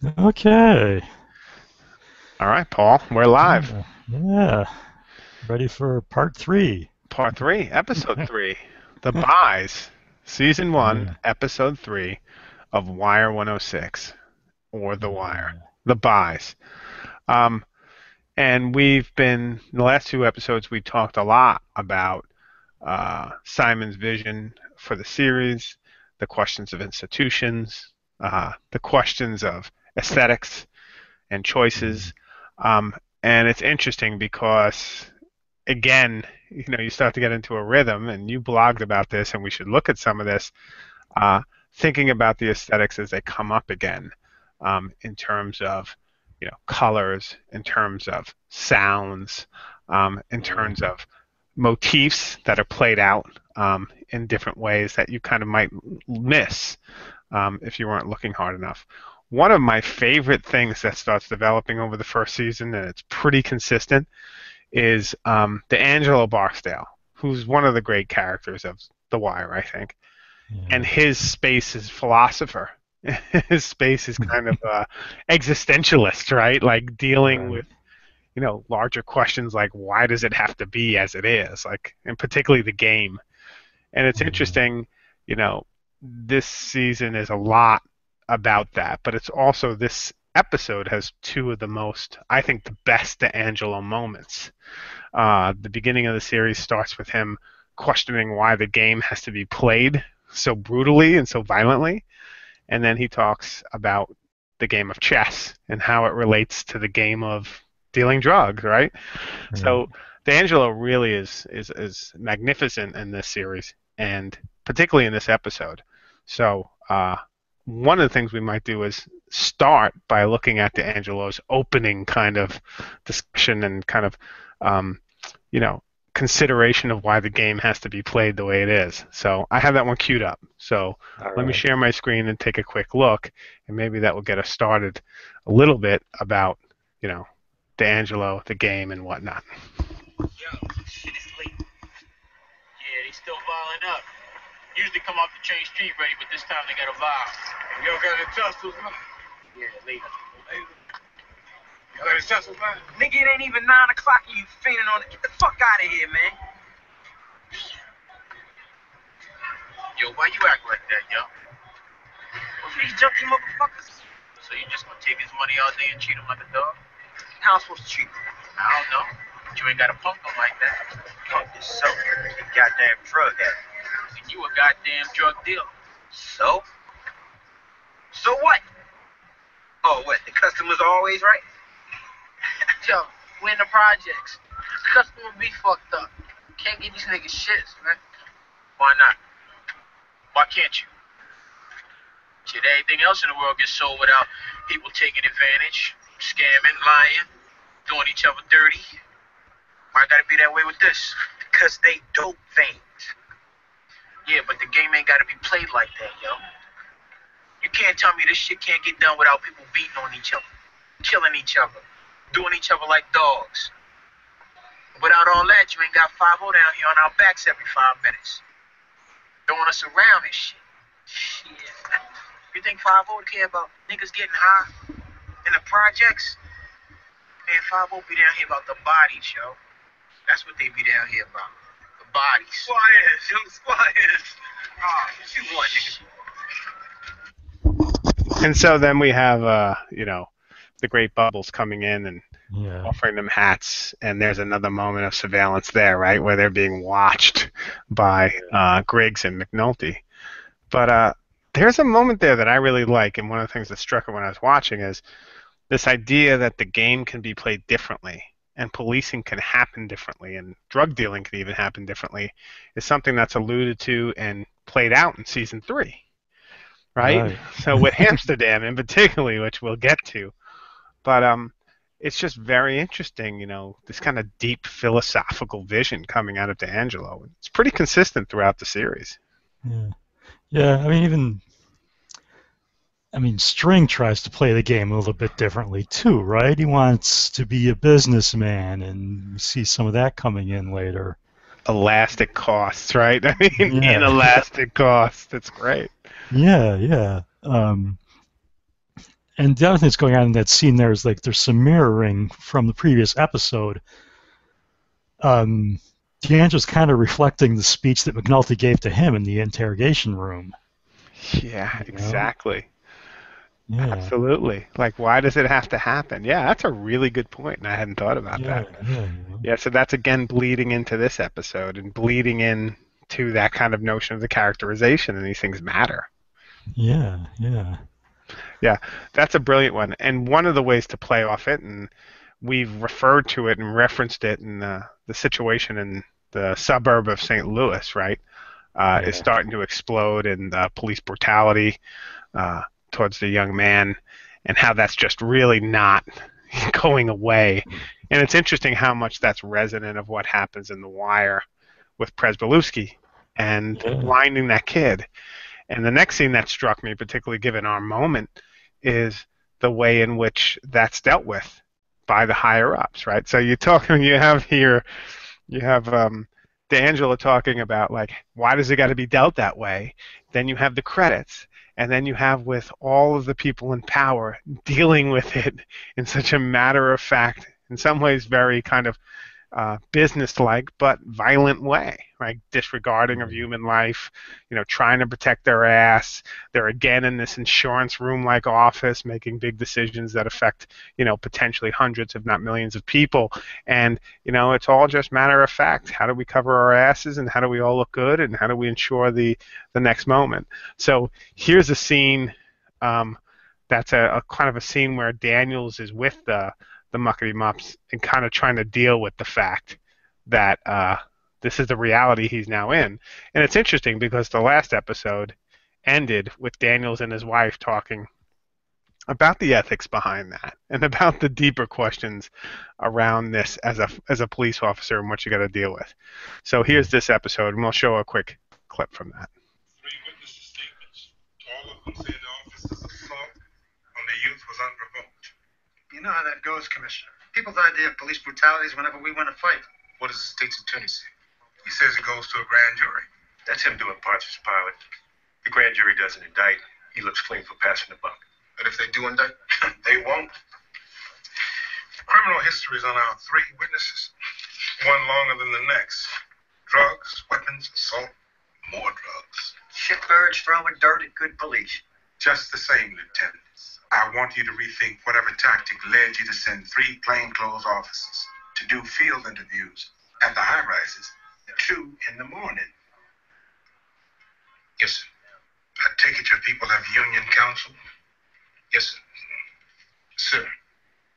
Okay. All right, Paul, we're live. Yeah. Ready for part three. Part three, episode three, The Buys, season one, Yeah. episode three of Wire 106, or The Wire, Yeah. The Buys. Um, and we've been, in the last two episodes, we talked a lot about Simon's vision for the series, the questions of institutions, the questions of aesthetics and choices. Um, and it's interesting because again, you start to get into a rhythm, and you blogged about this, and we should look at some of this, uh, thinking about the aesthetics as they come up again, in terms of, colors, in terms of sounds, in Yeah. terms of motifs that are played out in different ways that you kind of might miss if you weren't looking hard enough. One of my favorite things that starts developing over the first season, and it's pretty consistent, is D'Angelo Barksdale, who's one of the great characters of The Wire, I think. And Yeah. his space is philosopher. His space is kind of existentialist, right? Like dealing Right. with larger questions like why does it have to be as it is, like, and particularly the game. And it's Yeah. interesting, you know, this season is a lot about that, but it's also this episode has two of the most, I think, the best D'Angelo moments. The beginning of the series starts with him questioning why the game has to be played so brutally and so violently, and then he talks about the game of chess and how it relates to the game of dealing drugs, right? Right. So D'Angelo really is magnificent in this series, and particularly in this episode. So one of the things we might do is start by looking at D'Angelo's opening kind of discussion and kind of um, you know, consideration of why the game has to be played the way it is. So I have that one queued up. So All let me right. share my screen and take a quick look, and maybe that will get us started a little bit about, you know, D'Angelo, the game, and whatnot. Yo, shit is late. Yeah, they still filing up. Usually come off the chain street ready, but this time they got a vibe. Yo, got a tussle, man. Yeah, later. You got a tussle, man? Nigga, it ain't even 9 o'clock and you fainting on it. Get the fuck out of here, man. Yo, why you act like that, yo? What's these junkie motherfuckers? So you just gonna take his money all day and treat him like a dog? How I'm supposed to treat him? I don't know. But you ain't gotta punk him like that. Punk is so. He goddamn drug addict. And you a goddamn drug dealer. So? So what? Oh, what? The customer's always right? Yo, we in the projects. The customer be fucked up. Can't get these niggas shits, man. Why not? Why can't you? Shit, everything else in the world gets sold without people taking advantage, scamming, lying, doing each other dirty. Why gotta be that way with this? Because they dope fiends. Yeah, but the game ain't gotta be played like that, yo. You can't tell me this shit can't get done without people beating on each other, killing each other, doing each other like dogs. Without all that, you ain't got 5 down here on our backs every 5 minutes, throwing us around and shit. Shit. You think 5 care about niggas getting high in the projects? Man, 5 be down here about the bodies, yo. That's what they be down here about. The bodies. Squires, young squires. Ah, what you want, nigga? And so then we have, the great bubbles coming in and Yeah. offering them hats, and there's another moment of surveillance there, right, where they're being watched by Griggs and McNulty. But there's a moment there that I really like, and one of the things that struck me when I was watching is this idea that the game can be played differently, and policing can happen differently, and drug dealing can even happen differently, is something that's alluded to and played out in season three, right? Right. So with Amsterdam in particular, which we'll get to, but it's just very interesting, this kind of deep philosophical vision coming out of D'Angelo. It's pretty consistent throughout the series. Yeah. Yeah. String tries to play the game a little bit differently too, right? He wants to be a businessman, and we see some of that coming in later. Elastic costs, right? I mean, Yeah. inelastic costs. It's great. Yeah. Yeah. And the other thing that's going on in that scene there is like there's some mirroring from the previous episode. D'Angelo's kind of reflecting the speech that McNulty gave to him in the interrogation room. Yeah, exactly. Yeah. Absolutely. Like, why does it have to happen? Yeah, that's a really good point, and I hadn't thought about that. Yeah, so that's again bleeding into this episode and bleeding into that kind of notion of the characterization, and these things matter. Yeah. Yeah, that's a brilliant one. And one of the ways to play off it, and we've referred to it and referenced it in the situation in the suburb of St. Louis, right, is starting to explode in police brutality towards the young man, and how that's just really not going away. And it's interesting how much that's resonant of what happens in The Wire with Pryzbylewski and blinding that kid. And the next scene that struck me, particularly given our moment, is the way in which that's dealt with by the higher ups, right? So you have D'Angelo talking about like, why does it got to be dealt that way? Then you have the credits, and then you have with all of the people in power dealing with it in such a matter of fact, in some ways very kind of business-like but violent way, right? Disregarding of human life, trying to protect their ass. They're again in this insurance room-like office making big decisions that affect, potentially hundreds, if not millions of people. And, it's all just matter of fact. How do we cover our asses, and how do we all look good, and how do we ensure the next moment? So here's a scene that's a kind of a scene where Daniels is with the Muckety Mups and kind of trying to deal with the fact that this is the reality he's now in. And it's interesting because the last episode ended with Daniels and his wife talking about the ethics behind that and about the deeper questions around this as a police officer and what you got to deal with. So here's this episode, and we'll show a quick clip from that. 3 witnesses' statements. All of them say the officer's assault on the youth was unprovoked. You know how that goes, Commissioner. People's idea of police brutality is whenever we win a fight. What does the state's attorney say? He says it goes to a grand jury. That's him doing parts as pilot. The grand jury doesn't indict. He looks clean for passing the buck. But if they do indict, they won't. Criminal history is on our 3 witnesses. One longer than the next. Drugs, weapons, assault, more drugs. Shitbirds throwing dirt at good police. Just the same, Lieutenant. I want you to rethink whatever tactic led you to send 3 plainclothes officers to do field interviews at the high-rises at 2 in the morning. Yes, sir. I take it your people have union counsel? Yes, sir. Sir,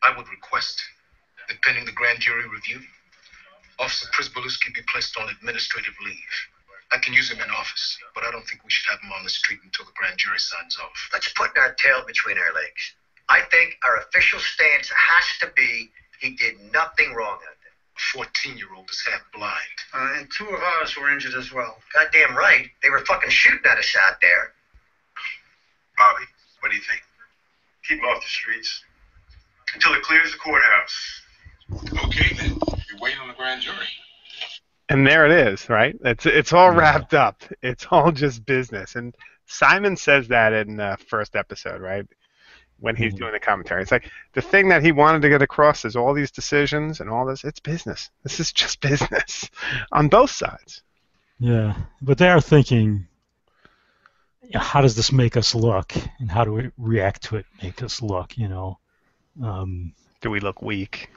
I would request that pending the grand jury review, Officer Pryzbylewski be placed on administrative leave. I can use him in office, but I don't think we should have him on the street until the grand jury signs off. Let's put our tail between our legs. I think our official stance has to be he did nothing wrong out there. A 14-year-old is half blind. And 2 of ours were injured as well. Goddamn right. They were fucking shooting at us out there. Bobby, what do you think? Keep him off the streets until it clears the courthouse. Okay, then. You're waiting on the grand jury. And there it is, right? It's all wrapped up. It's all just business. And Simon says that in the first episode, right? When he's doing the commentary. It's like the thing that he wanted to get across is all these decisions and all this. It's business. This is just business on both sides. Yeah, but they are thinking, how does this make us look? And how do we react to it make us look, Do we look weak?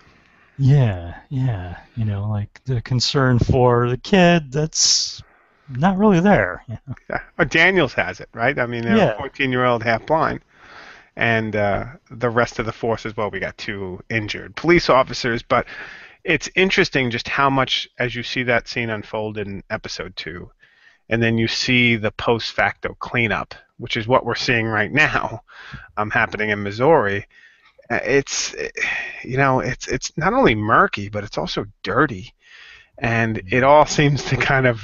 Yeah, like the concern for the kid that's not really there. Yeah. Or Daniels has it, right? I mean, they're a 14-year-old half blind. And the rest of the force as well. We got 2 injured police officers. But it's interesting just how much, as you see that scene unfold in episode 2, and then you see the post-facto cleanup, which is what we're seeing right now happening in Missouri. It's not only murky, but it's also dirty, and it all seems to kind of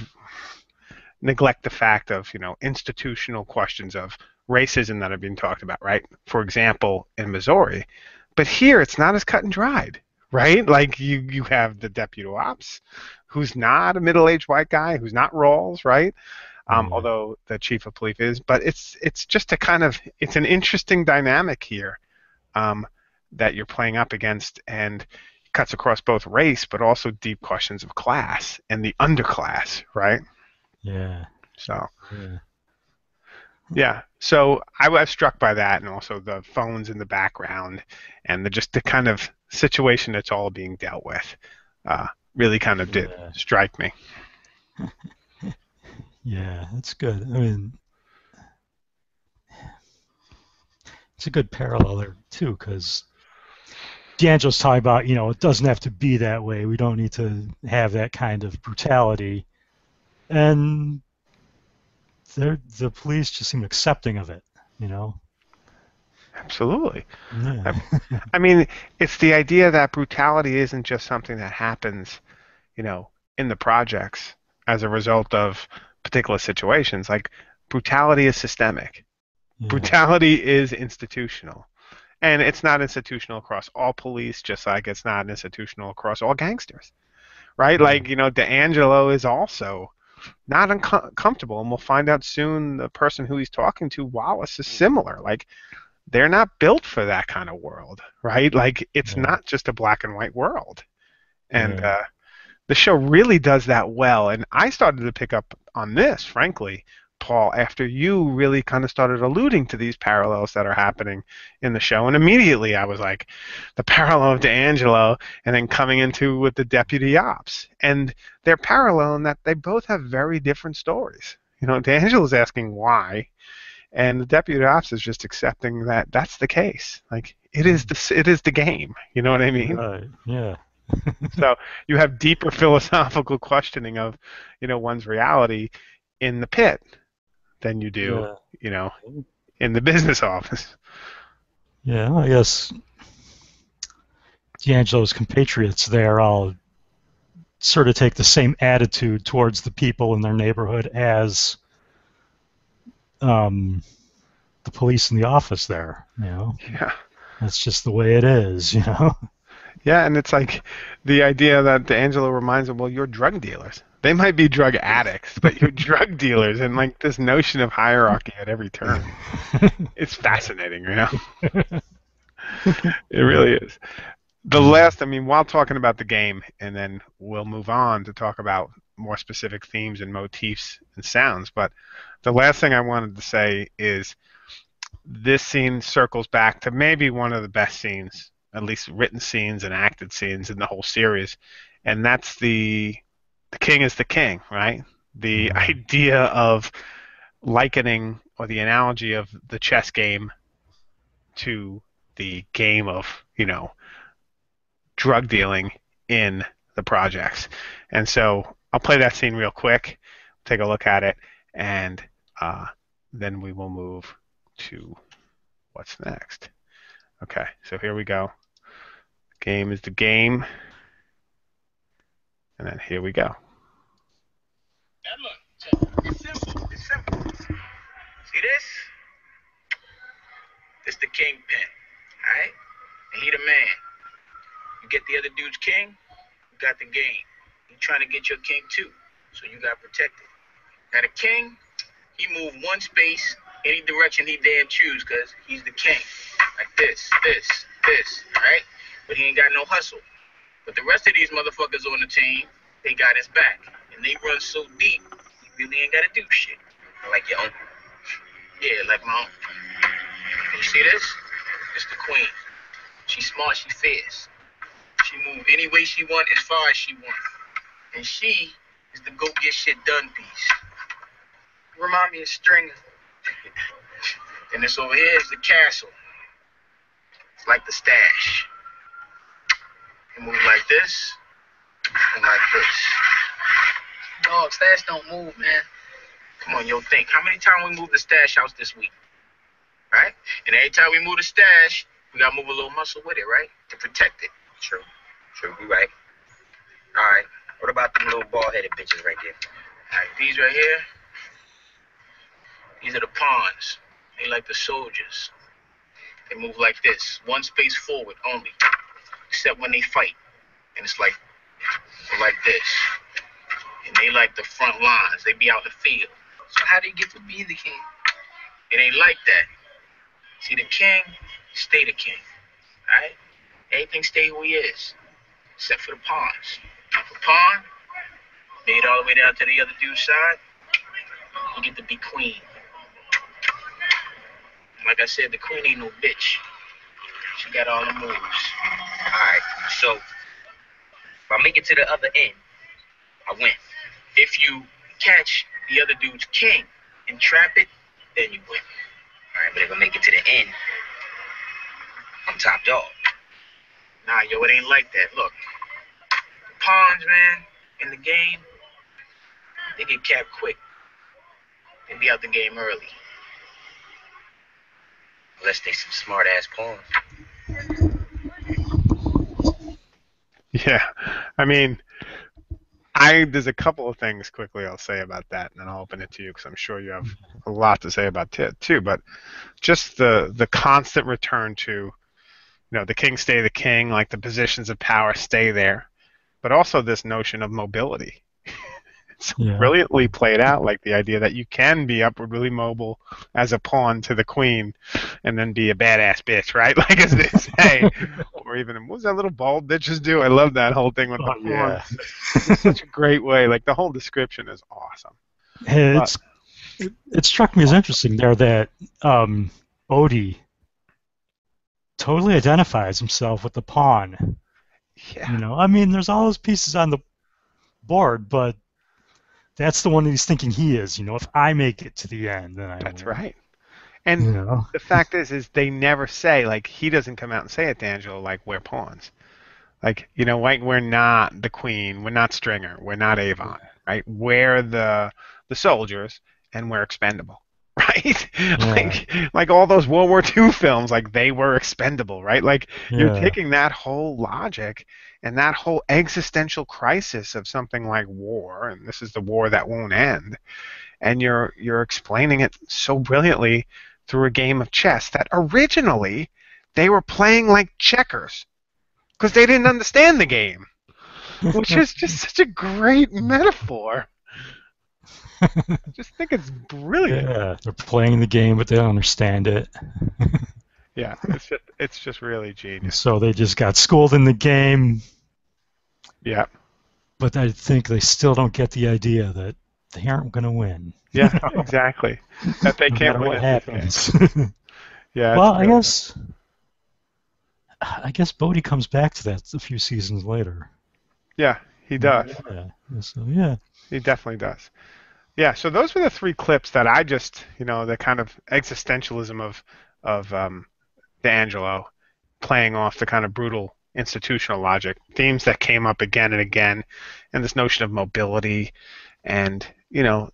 neglect the fact of institutional questions of racism that are being talked about, right? For example, in Missouri, but here it's not as cut and dried, right? Like you have the deputy ops, who's not a middle-aged white guy, who's not Rawls, right? Although the chief of police is, but it's just it's an interesting dynamic here that you're playing up against, and cuts across both race, but also deep questions of class and the underclass, right? Yeah. So, Yeah. yeah. So I was struck by that, and also the phones in the background, and just the kind of situation that's all being dealt with, really kind of did Yeah. strike me. Yeah, that's good. I mean, it's a good parallel there too, because D'Angelo's talking about, it doesn't have to be that way. We don't need to have that kind of brutality, and the police just seem accepting of it. Absolutely. Yeah. I mean, it's the idea that brutality isn't just something that happens, in the projects as a result of particular situations. Like, brutality is systemic. Yeah. Brutality is institutional. And it's not institutional across all police, just like it's not institutional across all gangsters, right? Like, D'Angelo is also not uncomfortable, and we'll find out soon the person who he's talking to, Wallace, is similar. Like, they're not built for that kind of world, right? Like, it's Yeah. not just a black and white world. And Yeah. the show really does that well. And I started to pick up on this, frankly, Paul, after you really kind of started alluding to these parallels that are happening in the show. And immediately I was like, the parallel of D'Angelo, and then coming into with the deputy ops. And they're parallel in that they both have very different stories. D'Angelo's asking why, and the deputy ops is just accepting that that's the case. Like, it is the game. You know what I mean? Right. Yeah. So you have deeper philosophical questioning of, one's reality in the pit than you do, in the business office. Yeah. I guess D'Angelo's compatriots there all sort of take the same attitude towards the people in their neighborhood as the police in the office there. Yeah. That's just the way it is. Yeah, and it's like the idea that D'Angelo reminds them, well, you're drug dealers. They might be drug addicts, but you're drug dealers, and like this notion of hierarchy at every turn. It's fascinating, It really is. The last, while talking about the game, and then we'll move on to talk about more specific themes and motifs and sounds, but the last thing I wanted to say is this scene circles back to maybe one of the best scenes, at least written scenes and acted scenes in the whole series, and that's the king is the king, right? The idea of likening, or the analogy of the chess game to the game of, drug dealing in the projects. And so I'll play that scene real quick, take a look at it, and then we will move to what's next. Okay, so here we go. Game is the game. And then here we go. It's simple. See this? This the kingpin, alright? And he the man. You get the other dude's king, you got the game. He trying to get your king too, so you got protected. Now the king, he move one space any direction he damn choose, cause he's the king. Like this, alright? But he ain't got no hustle. But the rest of these motherfuckers on the team, they got his back. And they run so deep, he really ain't gotta do shit. Like your uncle. Yeah, like my uncle. You see this? It's the queen. She's smart, she fierce. She move any way she want, as far as she want. And she is the go get shit done piece. Remind me of Stringer. And this over here is the castle. It's like the stash. You move like this, and like this. Dog, stash don't move, man. Come on, yo, think. How many times we moved the stash house this week? Right? And every time we move the stash, we gotta move a little muscle with it, right? To protect it. True, you right. All right, what about them little bald-headed bitches right there? All right, these right here, these are the pawns. They like the soldiers. They move like this, one space forward only, except when they fight. And it's like this. And they like the front lines. They be out in the field. So how do you get to be the king? It ain't like that. See, the king, stay the king. Alright? Everything stay who he is. Except for the pawns. Now for pawn, made all the way down to the other dude's side, you get to be queen. Like I said, the queen ain't no bitch. She got all the moves. Alright, so if I make it to the other end, I win. If you catch the other dude's king and trap it, then you win. Alright, but if I make it to the end, I'm top dog. Nah, yo, it ain't like that. Look, the pawns, man, in the game, they get capped quick. They be out the game early. Unless they some smart ass pawns. Yeah, I mean, there's a couple of things quickly I'll say about that, and then I'll open it to you because I'm sure you have a lot to say about it too. But just the constant return to, the king stay the king, like the positions of power stay there, but also this notion of mobility. It's brilliantly played out, like the idea that you can be upwardly mobile as a pawn to the queen and then be a badass bitch, right? Like as they say. Or even, what was that little bald bitches do? I love that whole thing with the pawns. It's such a great way. Like the whole description is awesome. It struck me as interesting there that Bodhi totally identifies himself with the pawn. Yeah. I mean, there's all those pieces on the board, but that's the one that he's thinking he is. If I make it to the end, then I That's win. right. And the fact is they never say, like, he doesn't come out and say it to Angelo, like, we're pawns. Like, like, we're not the queen, we're not Stringer, we're not Avon, right? We're the soldiers, and we're expendable, right? Like all those World War II films, like, they were expendable, right? Like, you're taking that whole logic and that whole existential crisis of something like war, and this is the war that won't end, and you're explaining it so brilliantly through a game of chess that originally they were playing like checkers because they didn't understand the game, which is just such a great metaphor. I just think it's brilliant. Yeah, they're playing the game, but they don't understand it. Yeah, it's just really genius. So they just got schooled in the game. Yeah. But I think they still don't get the idea that they aren't going to win. Yeah, exactly. That they can't win. What happens? Yeah. Well, I guess Bodhi comes back to that a few seasons later. Yeah, he does. Yeah. He definitely does. Yeah, so those were the three clips that I just, the kind of existentialism of D'Angelo playing off the kind of brutal institutional logic, themes that came up again and again, and this notion of mobility and,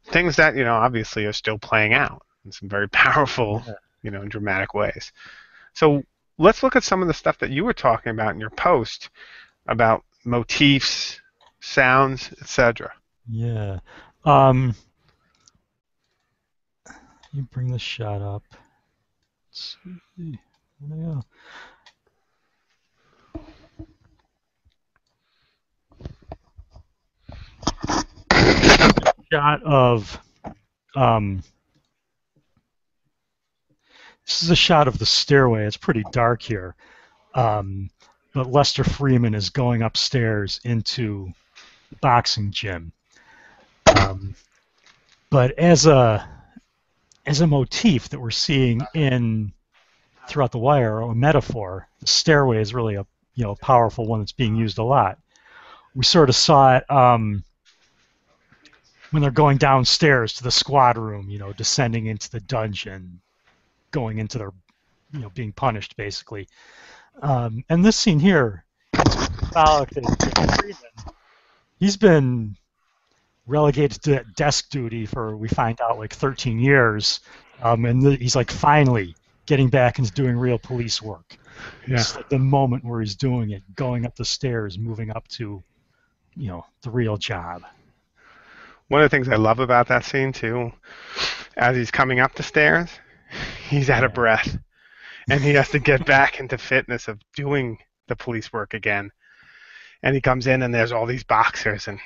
things that, obviously are still playing out in some very powerful, and dramatic ways. So let's look at some of the stuff that you were talking about in your post about motifs, sounds, etc. Yeah. You bring the shot up. Let's see. There we go. Shot of this is a shot of the stairway. It's pretty dark here, but Lester Freeman is going upstairs into the boxing gym. But as a motif that we're seeing throughout The Wire, or a metaphor, the stairway is really a powerful one that's being used a lot. We sort of saw it when they're going downstairs to the squad room, descending into the dungeon, going into their, being punished basically. And this scene here, he's been relegated to that desk duty for, we find out, like 13 years, and he's like finally getting back into doing real police work. Yeah. It's like the moment where he's doing it, going up the stairs, moving up to, the real job. One of the things I love about that scene too, as he's coming up the stairs, he's out of breath, and he has to get back into fitness of doing the police work again. And he comes in, and there's all these boxers, and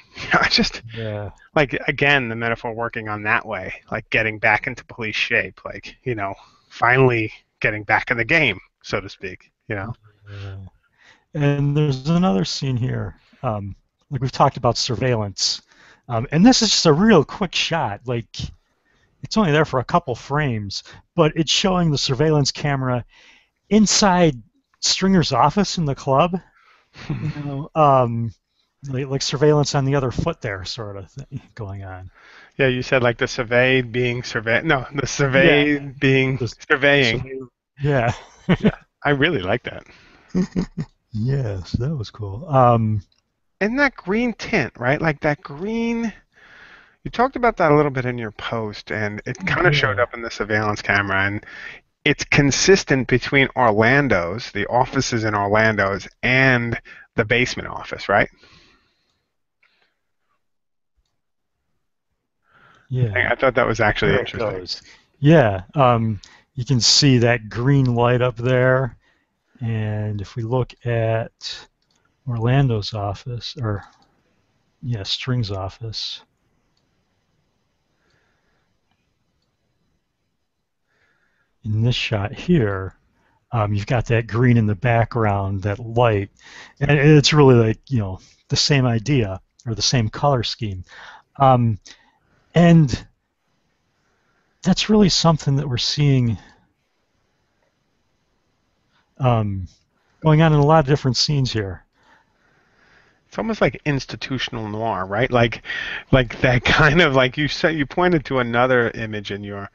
like, again, the metaphor working on that way, like getting back into police shape, like, finally getting back in the game, so to speak. Yeah. And there's another scene here. Like we've talked about surveillance. And this is just a real quick shot. Like it's only there for a couple frames, but it's showing the surveillance camera inside Stringer's office in the club. You know, like surveillance on the other foot there, sort of thing going on. Yeah, you said like the surveyed being survey. No, the surveyed being The surveying. Yeah. Yeah, I really like that. Yes, that was cool. And that green tint, right? Like that green. You talked about that a little bit in your post, and it kind of showed up in the surveillance camera, and it's consistent between Orlando's, the offices in Orlando's, and the basement office, right? Yeah. I thought that was actually There it interesting. goes. Yeah. You can see that green light up there. And if we look at Orlando's office, or yeah, String's office. In this shot here, you've got that green in the background, that light, and it's really like, you know, the same idea or the same color scheme. And that's really something that we're seeing going on in a lot of different scenes here. It's almost like institutional noir, right? Like that kind of, like you said, you pointed to another image in your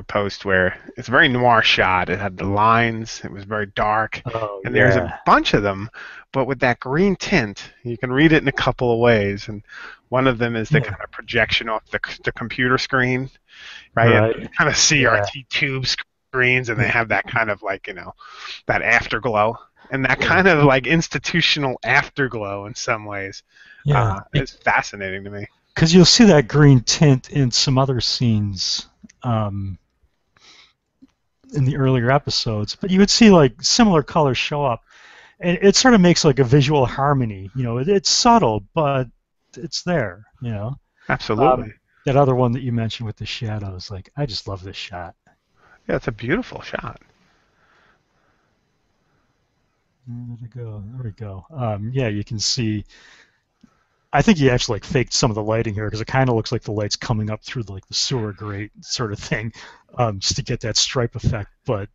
post where it's a very noir shot. It had the lines. It was very dark, and there's a bunch of them, but with that green tint, you can read it in a couple of ways. And one of them is the kind of projection off the computer screen, right? And kind of CRT tube screens, and they have that kind of like, you know, that afterglow. And that kind of like institutional afterglow in some ways is fascinating to me. Because you'll see that green tint in some other scenes in the earlier episodes, but you would see like similar colors show up. And it sort of makes like a visual harmony. You know, it's subtle, but it's there, you know. Absolutely. That other one that you mentioned with the shadows, like, I just love this shot. Yeah, it's a beautiful shot. Where did it go? There we go. Yeah, you can see. I think he actually like faked some of the lighting here because it kind of looks like the light's coming up through like the sewer grate sort of thing, just to get that stripe effect. But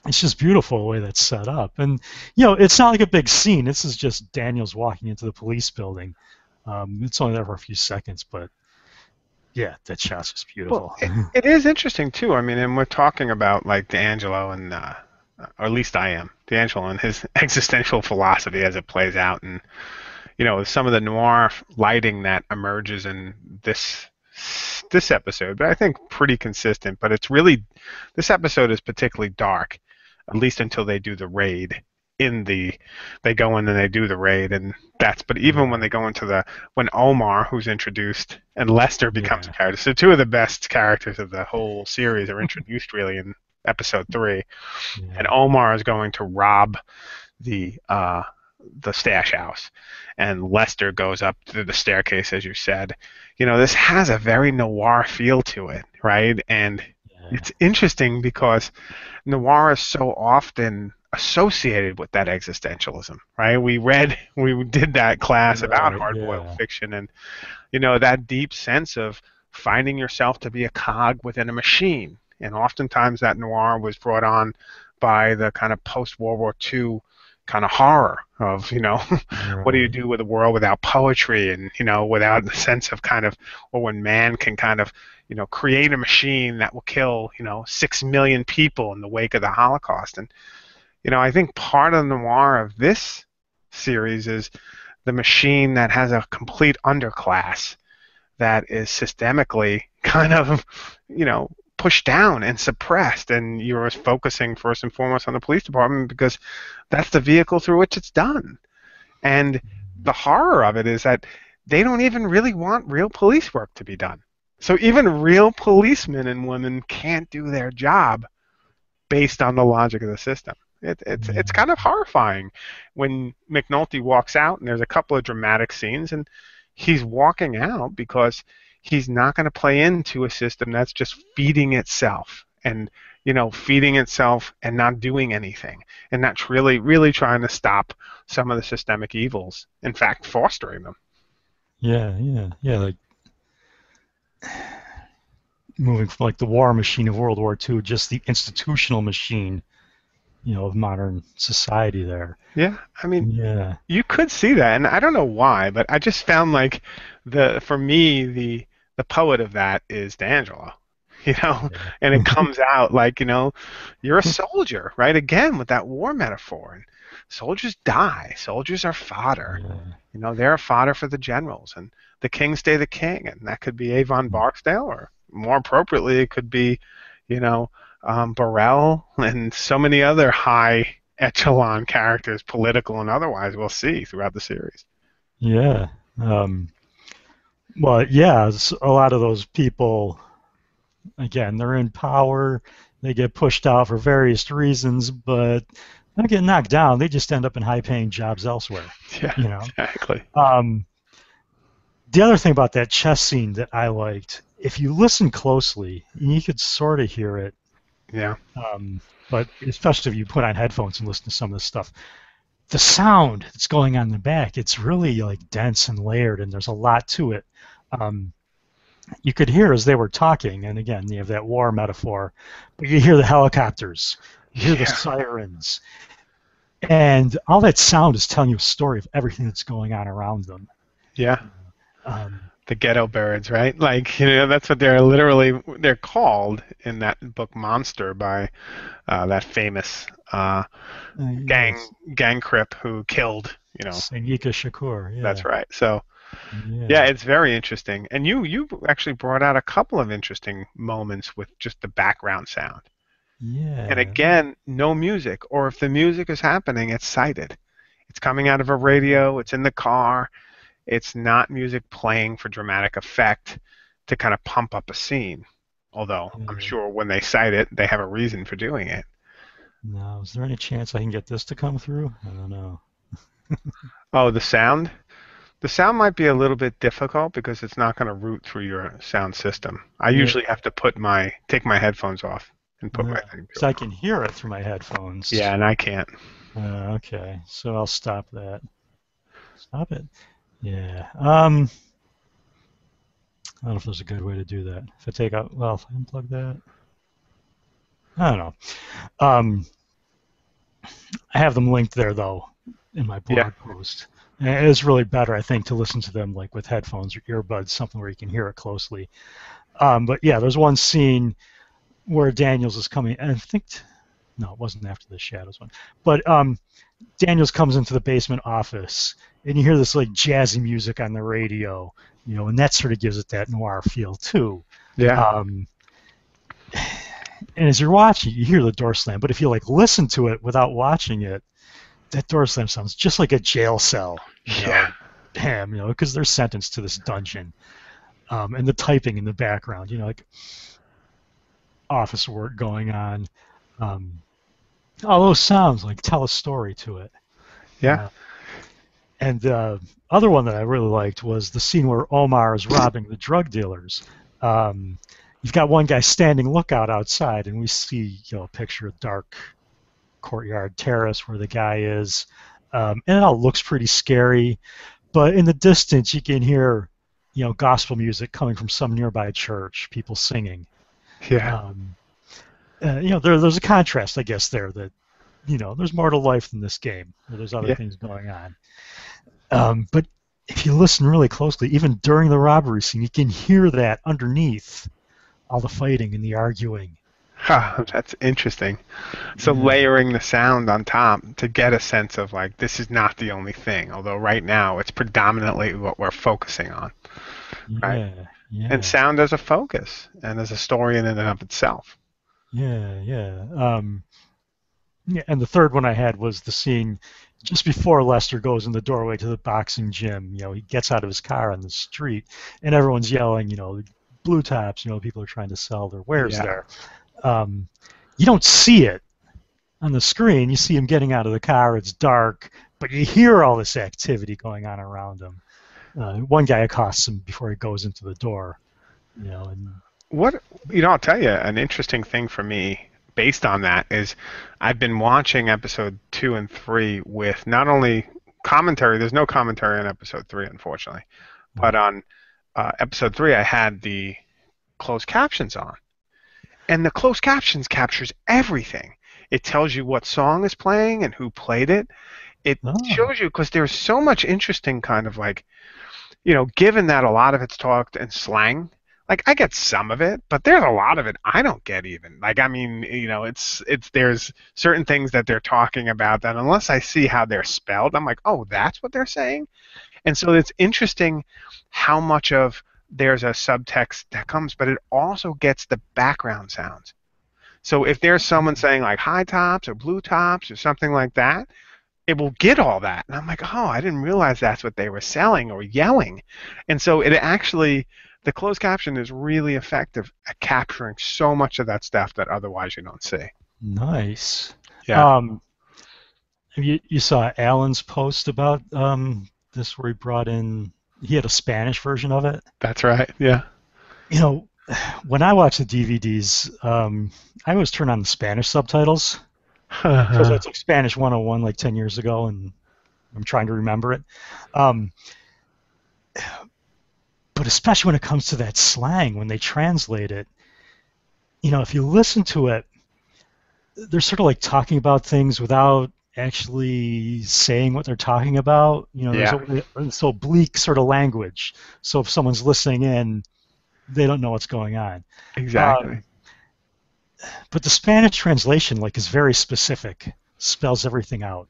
it's just beautiful the way that's set up. And you know, it's not like a big scene. This is just Daniels walking into the police building. It's only there for a few seconds, but yeah, that shot's just beautiful. Well, it is interesting too. I mean, and we're talking about like D'Angelo and. Or at least I am, D'Angelo and his existential philosophy as it plays out, and you know, some of the noir lighting that emerges in this episode, but I think pretty consistent. But it's really, this episode is particularly dark, at least until they do the raid. They go in and they do the raid, and that's. But even when they go into when Omar, who's introduced, and Lester becomes a character, so two of the best characters of the whole series are introduced really in episode 3, and Omar is going to rob the stash house, and Lester goes up through the staircase, as you said. You know, this has a very noir feel to it, right? And it's interesting because noir is so often associated with that existentialism, right? We did that class about hard-boiled fiction, and you know, that deep sense of finding yourself to be a cog within a machine. And oftentimes that noir was brought on by the kind of post-World War II kind of horror of, you know, what do you do with a world without poetry and, you know, without the sense of kind of, or when man can kind of, you know, create a machine that will kill, you know, 6 million people in the wake of the Holocaust. And, you know, I think part of the noir of this series is the machine that has a complete underclass that is systemically kind of, you know, pushed down and suppressed, and you're focusing first and foremost on the police department because that's the vehicle through which it's done. And the horror of it is that they don't even really want real police work to be done. So even real policemen and women can't do their job based on the logic of the system. It's kind of horrifying when McNulty walks out, and there's a couple of dramatic scenes, and he's walking out because he's not going to play into a system that's just feeding itself. And, feeding itself and not doing anything, and not really trying to stop some of the systemic evils. In fact, fostering them. Yeah. Like moving from like the war machine of World War II, just the institutional machine, of modern society there. Yeah, I mean, Yeah. you could see that, and I don't know why, but I just found like for me, the poet of that is D'Angelo, Yeah. and it comes out like, you're a soldier, right? Again, with that war metaphor, and soldiers die, soldiers are fodder, Yeah. they're a fodder for the generals, and the king stay the king, and that could be Avon Barksdale, or more appropriately, it could be, Burrell, and so many other high echelon characters, political and otherwise, we'll see throughout the series. Yeah. Well, yeah, a lot of those people, again, they're in power. They get pushed out for various reasons, but they don't get knocked down. They just end up in high-paying jobs elsewhere. Yeah, exactly. The other thing about that chess scene that I liked, if you listen closely, you could sort of hear it. Yeah. But especially if you put on headphones and listen to some of this stuff, the sound that's going on in the back, it's really like dense and layered, and there's a lot to it. You could hear as they were talking, and again, you have that war metaphor, but you hear the helicopters, you hear the sirens, and all that sound is telling you a story of everything that's going on around them. Yeah. The ghetto birds, right? Like, that's what they're called in that book Monster by that famous gang crip who killed, Saynika Shakur. Yeah. That's right. So, yeah, it's very interesting. And you actually brought out a couple of interesting moments with just the background sound. Yeah. And again, no music, or if the music is happening, it's sighted. It's coming out of a radio, it's in the car. It's not music playing for dramatic effect to kind of pump up a scene. Although I'm sure when they cite it, they have a reason for doing it. No, is there any chance I can get this to come through? I don't know. Oh, the sound? The sound might be a little bit difficult because it's not going to route through your sound system. I usually have to take my headphones off and put my thing. So I can hear it through my headphones. Yeah, and I can't. Okay, so I'll stop that. Stop it. Yeah. I don't know if there's a good way to do that. If I take out, well, if I unplug that, I don't know. I have them linked there though in my blog post. And it is really better, I think, to listen to them like with headphones or earbuds, something where you can hear it closely. But yeah, there's one scene where Daniels is coming, and I think, no, it wasn't after the Shadows one, but Daniels comes into the basement office, and you hear this like jazzy music on the radio, and that sort of gives it that noir feel too. Yeah. And as you're watching, you hear the door slam, but if you like listen to it without watching it, that door slam sounds just like a jail cell. Bam, because they're sentenced to this dungeon. And the typing in the background, like office work going on. All those sounds like tell a story to it. Yeah. And the other one that I really liked was the scene where Omar is robbing the drug dealers. You've got one guy standing lookout outside, and we see a picture of dark courtyard terrace where the guy is. And it all looks pretty scary, but in the distance you can hear gospel music coming from some nearby church, people singing. Yeah. There's a contrast, I guess, there that, there's more to life than this game. There's other things going on. But if you listen really closely, even during the robbery scene, you can hear that underneath all the fighting and the arguing. That's interesting. So layering the sound on top to get a sense of like, this is not the only thing, although right now it's predominantly what we're focusing on. Right? Yeah. And sound as a focus and as a story in and of itself. Yeah. And the third one I had was the scene just before Lester goes in the doorway to the boxing gym. He gets out of his car on the street, and everyone's yelling, blue tops, people are trying to sell their wares there. You don't see it on the screen. You see him getting out of the car. It's dark, but you hear all this activity going on around him. One guy accosts him before he goes into the door. And I'll tell you, an interesting thing for me based on that is I've been watching episode 2 and 3 with not only commentary. There's no commentary on episode 3, unfortunately, but on episode 3 I had the closed captions on, and the closed captions captures everything. It tells you what song is playing and who played it. It shows you, because there's so much interesting kind of like, given that a lot of it's talked in slang. Like, I get some of it, but there's a lot of it I don't get even. Like, I mean, it's there's certain things that they're talking about that unless I see how they're spelled, I'm like, oh, that's what they're saying? And so it's interesting how much of there's a subtext that comes, but it also gets the background sounds. So if there's someone saying like high tops or blue tops or something like that, it will get all that. And I'm like, oh, I didn't realize that's what they were selling or yelling. And so it actually, the closed caption is really effective at capturing so much of that stuff that otherwise you don't see. Nice. Yeah. You saw Alan's post about this where he had a Spanish version of it. That's right. Yeah. When I watch the DVDs, I always turn on the Spanish subtitles. Because I took Spanish 101 like 10 years ago, and I'm trying to remember it. But especially when it comes to that slang, when they translate it, if you listen to it, they're sort of like talking about things without actually saying what they're talking about. There's this oblique sort of language. So if someone's listening in, they don't know what's going on. Exactly. But the Spanish translation is very specific, spells everything out.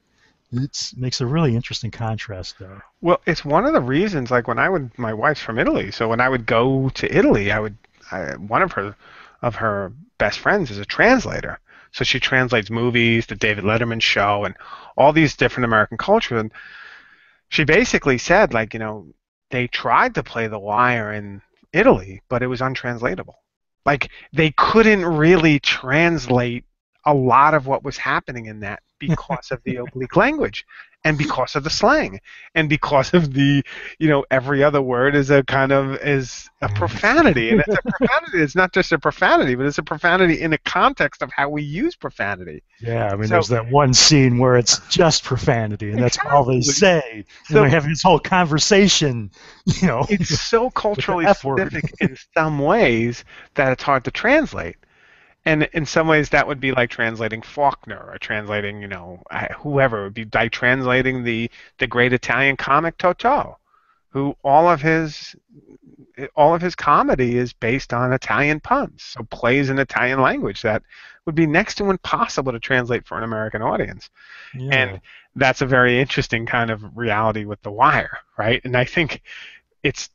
It makes a really interesting contrast there. Well, it's one of the reasons, like my wife's from Italy, so when I would go to Italy, one of her best friends is a translator. So she translates movies, the David Letterman show, and all these different American cultures. And she basically said, they tried to play The Wire in Italy, but it was untranslatable. Like, they couldn't really translate a lot of what was happening in that because of the oblique language and because of the slang and because of the, every other word is a profanity. And it's a profanity. It's not just a profanity, but it's a profanity in the context of how we use profanity. Yeah, I mean, there's that one scene where it's just profanity, and that's all they say. And they're having this whole conversation, It's so culturally specific in some ways that it's hard to translate. And in some ways, that would be like translating Faulkner or translating, whoever. It would be like translating the great Italian comic Totò, who all of his comedy is based on Italian puns, so plays in Italian language that would be next to impossible to translate for an American audience. Yeah. And that's a very interesting kind of reality with The Wire, right? And I think it's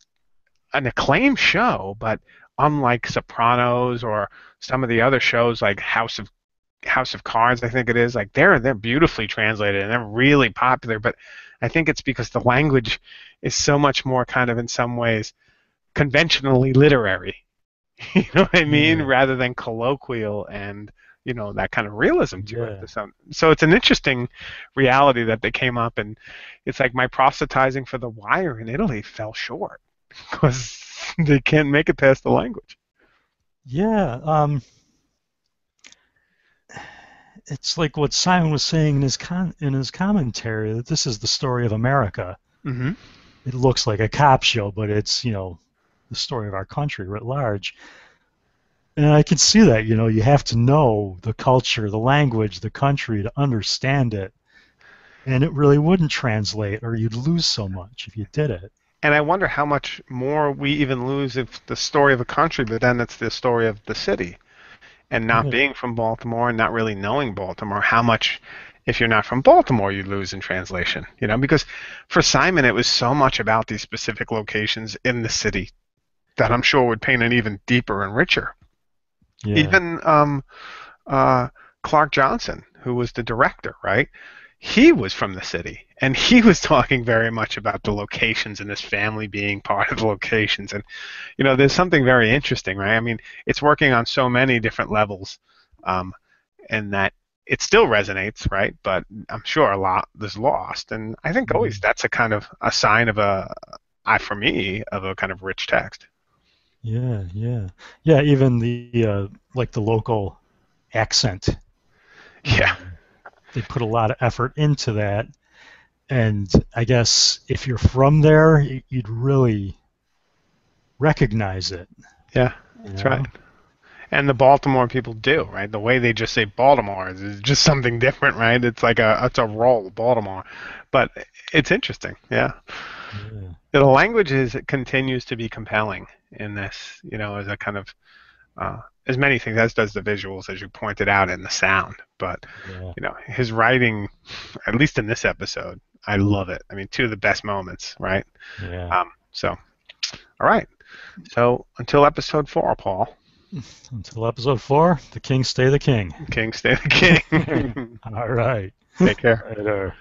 an acclaimed show, but unlike Sopranos or some of the other shows like House of Cards, I think it is, like they're beautifully translated and they're really popular, but I think it's because the language is so much more kind of in some ways conventionally literary. You know what I mean? Yeah. Rather than colloquial and that kind of realism to it. So it's an interesting reality that they came up, and it's like my proselytizing for The Wire in Italy fell short because they can't make it past the language. Yeah, it's like what Simon was saying in his commentary, that this is the story of America. Mm-hmm. It looks like a cop show, but it's the story of our country writ large. And I can see that you have to know the culture, the language, the country to understand it, and it really wouldn't translate, or you'd lose so much if you did it. And I wonder how much more we even lose if the story of a country, but then it's the story of the city. And not being from Baltimore and not really knowing Baltimore, how much, if you're not from Baltimore, you lose in translation. Because for Simon, it was so much about these specific locations in the city that I'm sure would paint an even deeper and richer. Yeah. Even Clark Johnson, who was the director, right? He was from the city, and he was talking very much about the locations and his family being part of the locations. And, there's something very interesting, right? I mean, it's working on so many different levels, and that it still resonates, right? But I'm sure a lot is lost. And I think always that's a kind of a sign of for me, of a kind of rich text. Yeah. Even the, like the local accent. Yeah. They put a lot of effort into that, and I guess if you're from there, you'd really recognize it. Yeah, you that's know? right. And the Baltimore people do, right? The way they just say Baltimore is just something different, right? It's like it's a roll, Baltimore. But it's interesting, yeah. Yeah. The language continues to be compelling in this, as a kind of as many things as does the visuals, as you pointed out, and the sound. But Yeah. his writing, at least in this episode, I love it. I mean, two of the best moments, right? Yeah. So, all right. So until episode 4, Paul. Until episode 4, the king stay the king. King stay the king. All right. Take care. Later.